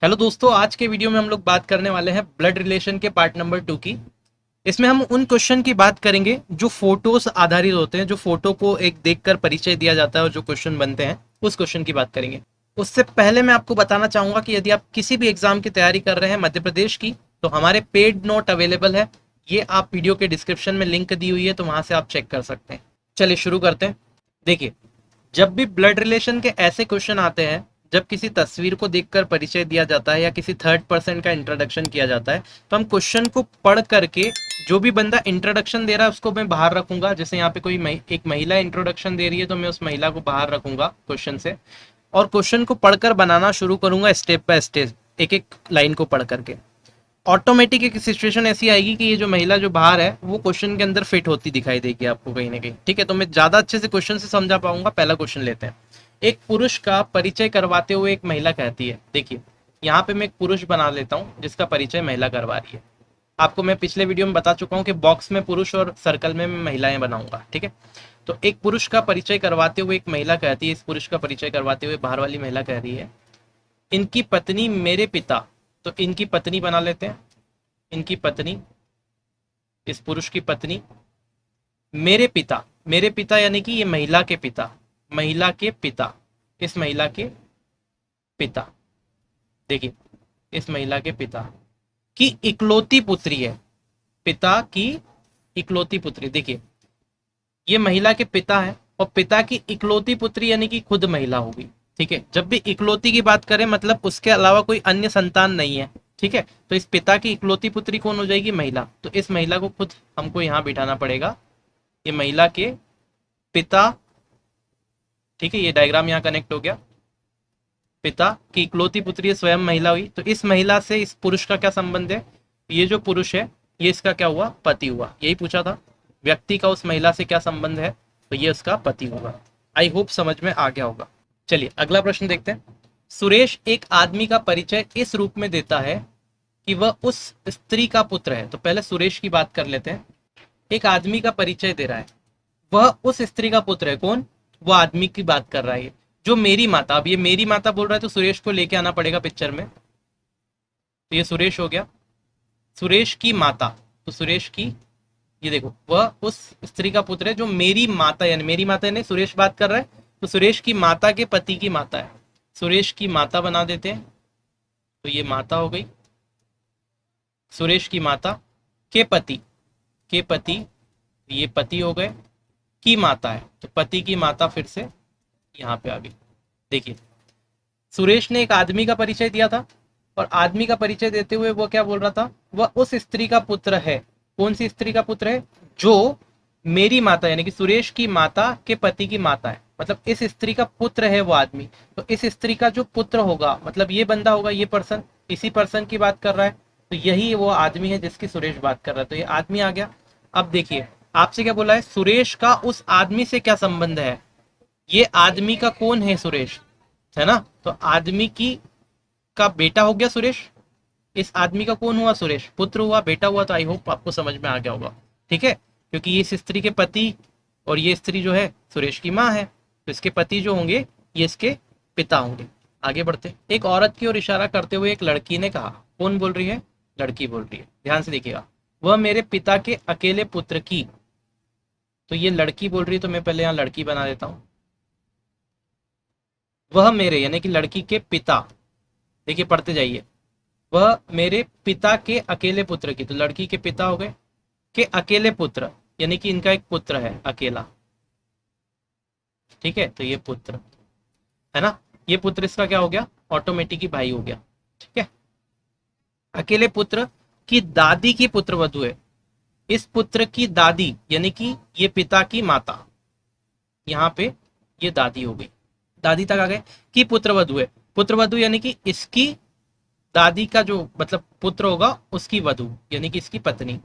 Hello दोस्तों, आज के वीडियो में हम लोग बात करने वाले हैं ब्लड रिलेशन के पार्ट नंबर 2 की। इसमें हम उन क्वेश्चन की बात करेंगे जो फोटोस आधारित होते हैं, जो फोटो को एक देखकर परिचय दिया जाता है और जो क्वेश्चन बनते हैं उस क्वेश्चन की बात करेंगे। उससे पहले मैं आपको बताना चाहूंगा कि यदि आप किसी भी एग्जाम की तैयारी कर रहे हैं मध्य प्रदेश की, तो हमारे पेड नोट अवेलेबल है। ये आप वीडियो के डिस्क्रिप्शन में लिंक दी हुई है, तो वहां से आप चेक कर सकते हैं। चलिए शुरू करते हैं। देखिए, जब भी ब्लड रिलेशन के ऐसे क्वेश्चन आते हैं, जब किसी तस्वीर को देखकर परिचय दिया जाता है या किसी थर्ड पर्सन का इंट्रोडक्शन किया जाता है, तो हम क्वेश्चन को पढ़ करके जो भी बंदा इंट्रोडक्शन दे रहा है उसको मैं बाहर रखूंगा। जैसे यहाँ पे कोई एक महिला इंट्रोडक्शन दे रही है, तो मैं उस महिला को बाहर रखूंगा क्वेश्चन से, और क्वेश्चन को पढ़कर बनाना शुरू करूंगा स्टेप बाय स्टेप, एक एक लाइन को पढ़ करके। ऑटोमेटिक एक सिचुएशन ऐसी आएगी कि ये जो महिला जो बाहर है वो क्वेश्चन के अंदर फिट होती दिखाई देगी आपको कहीं ना कहीं। ठीक है, तो मैं ज्यादा अच्छे से क्वेश्चन से समझा पाऊंगा। पहला क्वेश्चन लेते हैं। एक पुरुष का परिचय करवाते हुए एक महिला कहती है, देखिए यहाँ पे मैं एक पुरुष बना लेता हूँ जिसका परिचय महिला करवा रही है। आपको मैं पिछले वीडियो में बता चुका हूँ कि बॉक्स में पुरुष और सर्कल में मैं महिलाएं बनाऊंगा। ठीक है, तो एक पुरुष का परिचय करवाते हुए एक महिला कहती है, इस पुरुष का परिचय करवाते हुए बाहर वाली महिला कह रही है, इनकी पत्नी मेरे पिता। तो इनकी पत्नी बना लेते हैं, इनकी पत्नी, इस पुरुष की पत्नी, मेरे पिता। मेरे पिता यानी कि ये महिला के पिता, महिला के पिता, इस महिला के पिता। देखिए, इस महिला के पिता की इकलौती पुत्री है, पिता की इकलौती पुत्री। देखिए, ये महिला के पिता है और पिता की इकलौती पुत्री यानी कि खुद महिला होगी। ठीक है, जब भी इकलौती की बात करें मतलब उसके अलावा कोई अन्य संतान नहीं है। ठीक है, तो इस पिता की इकलौती पुत्री कौन हो जाएगी? महिला। तो इस महिला को खुद हमको यहाँ बिठाना पड़ेगा, ये महिला के पिता। ठीक है, ये डायग्राम यहाँ कनेक्ट हो गया। पिता की इकलौती पुत्री स्वयं महिला हुई, तो इस महिला से इस पुरुष का क्या संबंध है? ये जो पुरुष है ये इसका क्या हुआ? पति हुआ। यही पूछा था, व्यक्ति का उस महिला से क्या संबंध है, तो ये उसका पति होगा। आई होप समझ में आ गया होगा। चलिए अगला प्रश्न देखते हैं। सुरेश एक आदमी का परिचय इस रूप में देता है कि वह उस स्त्री का पुत्र है। तो पहले सुरेश की बात कर लेते हैं। एक आदमी का परिचय दे रहा है, वह उस स्त्री का पुत्र है। कौन? वो आदमी की बात कर रहा है, जो मेरी माता। अब ये मेरी माता बोल रहा है तो सुरेश को लेके आना पड़ेगा पिक्चर में। तो ये सुरेश हो गया, सुरेश की माता। तो सुरेश की, ये देखो, वह उस स्त्री का पुत्र है जो मेरी माता, यानी मेरी माता ने सुरेश बात कर रहा है, तो सुरेश की माता के पति की माता है। सुरेश की माता बना देते हैं, तो ये माता हो गई। सुरेश की माता के पति, के पति, ये पति हो गए। की माता है तो पति की माता फिर से यहाँ पे आ गई। देखिए, सुरेश ने एक आदमी का परिचय दिया था और आदमी का परिचय देते हुए वो क्या बोल रहा था? वह उस स्त्री का पुत्र है। कौन सी स्त्री का पुत्र है? जो मेरी माता यानी कि सुरेश की माता के पति की माता है। मतलब इस स्त्री का पुत्र है वो आदमी। तो इस स्त्री का जो पुत्र होगा मतलब ये बंदा होगा, ये पर्सन, इसी पर्सन की बात कर रहा है। तो यही वो आदमी है जिसकी सुरेश बात कर रहा है। तो ये आदमी आ गया। अब देखिए, आपसे क्या बोला है? सुरेश का उस आदमी से क्या संबंध है? ये आदमी का कौन है? सुरेश है ना। तो आदमी की का बेटा हो गया सुरेश। इस आदमी का कौन हुआ? सुरेश। पुत्र हुआ, बेटा हुआ। तो आई होप आपको समझ में आ गया होगा। ठीक है, क्योंकि ये इस स्त्री के पति और ये स्त्री जो है सुरेश की माँ है, तो इसके पति जो होंगे ये इसके पिता होंगे। आगे बढ़ते, एक औरत की ओर इशारा करते हुए एक लड़की ने कहा। कौन बोल रही है? लड़की बोल रही है। ध्यान से देखिएगा, वह मेरे पिता के अकेले पुत्र की। तो ये लड़की बोल रही है, तो मैं पहले यहाँ लड़की बना देता हूँ। वह मेरे यानी कि लड़की के पिता, देखिए पढ़ते जाइए, वह मेरे पिता के अकेले पुत्र की। तो लड़की के पिता हो गए, के अकेले पुत्र यानी कि इनका एक पुत्र है अकेला। ठीक है, तो ये पुत्र है ना, ये पुत्र इसका क्या हो गया? ऑटोमेटिक ही भाई हो गया। ठीक है, अकेले पुत्र की दादी की पुत्र वधु है। इस पुत्र की दादी यानी कि ये पिता की माता, यहाँ पे ये दादी हो गई। दादी तक आ गए। कि पुत्र वधु है, पुत्र वधु यानी कि इसकी दादी का जो मतलब पुत्र होगा उसकी वधु यानी कि इसकी पत्नी।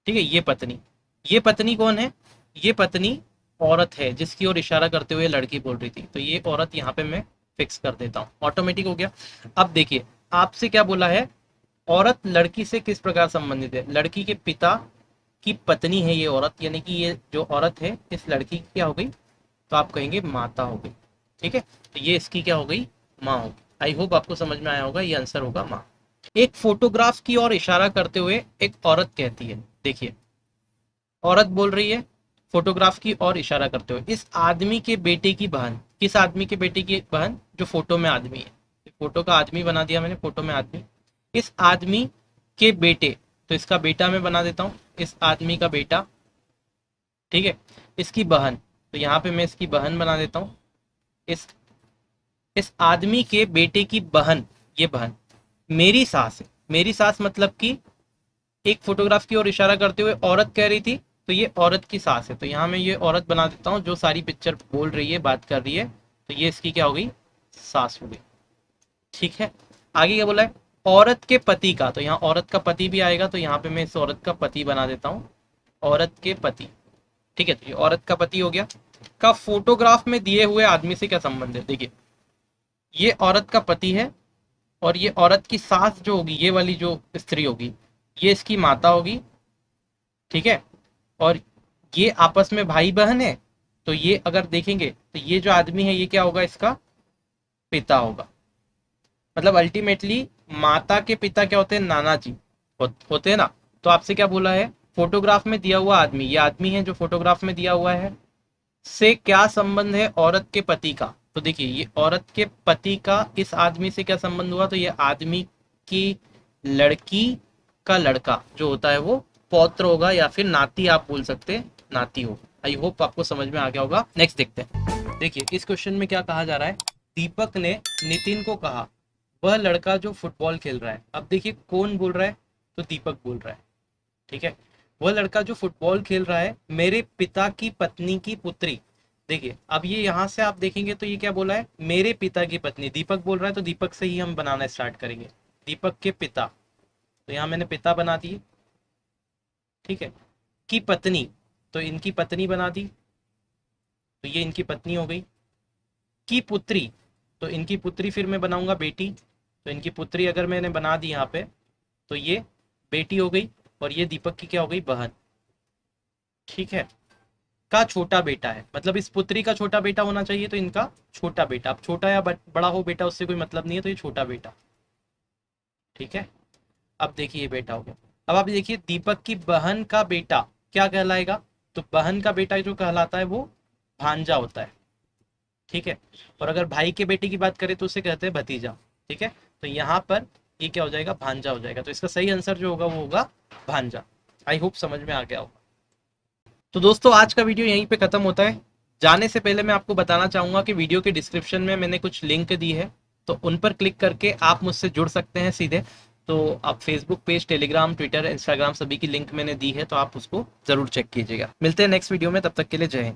ठीक है, ये पत्नी, ये पत्नी कौन है? ये पत्नी औरत है जिसकी ओर इशारा करते हुए लड़की बोल रही थी। तो ये औरत यहाँ पे मैं फिक्स कर देता हूँ, ऑटोमेटिक हो गया। अब देखिए, आपसे क्या बोला है? औरत लड़की से किस प्रकार संबंधित है? लड़की के पिता की पत्नी है ये औरत, यानी कि ये जो औरत है इस लड़की की क्या हो गई? तो आप कहेंगे माता हो गई। ठीक है, तो ये इसकी क्या हो गई? माँ हो गई। आई होप आपको समझ में आया होगा, ये आंसर होगा माँ। एक फोटोग्राफ की ओर इशारा करते हुए एक औरत कहती है, देखिए औरत बोल रही है फोटोग्राफ की ओर इशारा करते हुए, इस आदमी के बेटे की बहन, किस आदमी के बेटे की बहन, जो फोटो में आदमी है, फोटो का आदमी बना दिया मैंने, फोटो में आदमी, इस आदमी के बेटे, तो इसका बेटा मैं बना देता हूँ, इस आदमी का बेटा, ठीक है, इसकी बहन, तो यहाँ पे मैं इसकी बहन बना देता हूँ, इस इस आदमी के बेटे की बहन, ये बहन मेरी सास है, मेरी सास मतलब कि एक फोटोग्राफ की ओर इशारा करते हुए औरत कह रही थी, तो ये औरत की सास है, तो यहाँ मैं ये औरत बना देता हूँ जो सारी पिक्चर बोल रही है, बात कर रही है, तो ये इसकी क्या हो गई, सास हो गई। ठीक है, आगे क्या बोला है, औरत के पति का, तो यहाँ औरत का पति भी आएगा, तो यहाँ पे मैं इस औरत का पति बना देता हूँ, औरत के पति, ठीक है, तो ये औरत का पति हो गया। का फोटोग्राफ में दिए हुए आदमी से क्या संबंध है, देखिए ये औरत का पति है, और ये औरत की सास जो होगी, ये वाली जो स्त्री होगी, ये इसकी माता होगी, ठीक है, और ये आपस में भाई बहन है, तो ये अगर देखेंगे तो ये जो आदमी है ये क्या होगा, इसका पिता होगा। मतलब अल्टीमेटली माता के पिता क्या होते हैं, नाना जी होते हैं ना। तो आपसे क्या बोला है, फोटोग्राफ में दिया हुआ आदमी, ये आदमी है जो फोटोग्राफ में दिया हुआ है, से क्या संबंध है औरत के पति का, तो देखिए ये औरत के पति का इस आदमी से क्या संबंध हुआ, तो ये आदमी की लड़की का लड़का जो होता है वो पौत्र होगा, या फिर नाती आप बोल सकते हैं, नाती होगा। आई होप आपको समझ में आ गया होगा। नेक्स्ट देखते हैं, देखिए इस क्वेश्चन में क्या कहा जा रहा है, दीपक ने नितिन को कहा वह लड़का जो फुटबॉल खेल रहा है, अब देखिए कौन बोल रहा है, तो दीपक बोल रहा है, ठीक है, वह लड़का जो फुटबॉल खेल रहा है मेरे पिता की पत्नी की पुत्री। देखिए अब ये यहाँ से आप देखेंगे तो ये क्या बोला है, मेरे पिता की पत्नी, दीपक बोल रहा है तो दीपक से ही हम बनाना स्टार्ट करेंगे, दीपक के पिता, तो यहाँ मैंने पिता बना दिए, ठीक है, की पत्नी, तो इनकी पत्नी बना दी, तो ये इनकी पत्नी हो गई, की पुत्री, तो इनकी पुत्री फिर मैं बनाऊंगा बेटी, तो इनकी पुत्री अगर मैंने बना दी यहाँ पे, तो ये बेटी हो गई, और ये दीपक की क्या हो गई, बहन, ठीक है, का छोटा बेटा है, मतलब इस पुत्री का छोटा बेटा होना चाहिए, तो इनका छोटा बेटा, अब छोटा या बड़ा हो बेटा उससे कोई मतलब नहीं है, तो ये छोटा बेटा, ठीक है। अब देखिए ये बेटा हो गया। अब आप देखिए दीपक की बहन का बेटा क्या कहलाएगा, तो बहन का बेटा जो कहलाता है वो भांजा होता है, ठीक है, और अगर भाई के बेटे की बात करें तो उसे कहते हैं भतीजा, ठीक है, तो यहाँ पर ये क्या हो जाएगा, भांजा हो जाएगा, तो इसका सही आंसर जो होगा वो होगा भांजा। आई होप समझ में आ गया होगा। तो दोस्तों आज का वीडियो यहीं पे खत्म होता है। जाने से पहले मैं आपको बताना चाहूंगा कि वीडियो के डिस्क्रिप्शन में मैंने कुछ लिंक दी है, तो उन पर क्लिक करके आप मुझसे जुड़ सकते हैं सीधे। तो आप Facebook page, Telegram, Twitter, Instagram सभी की लिंक मैंने दी है, तो आप उसको जरूर चेक कीजिएगा। मिलते हैं नेक्स्ट वीडियो में, तब तक के लिए जय हिंद।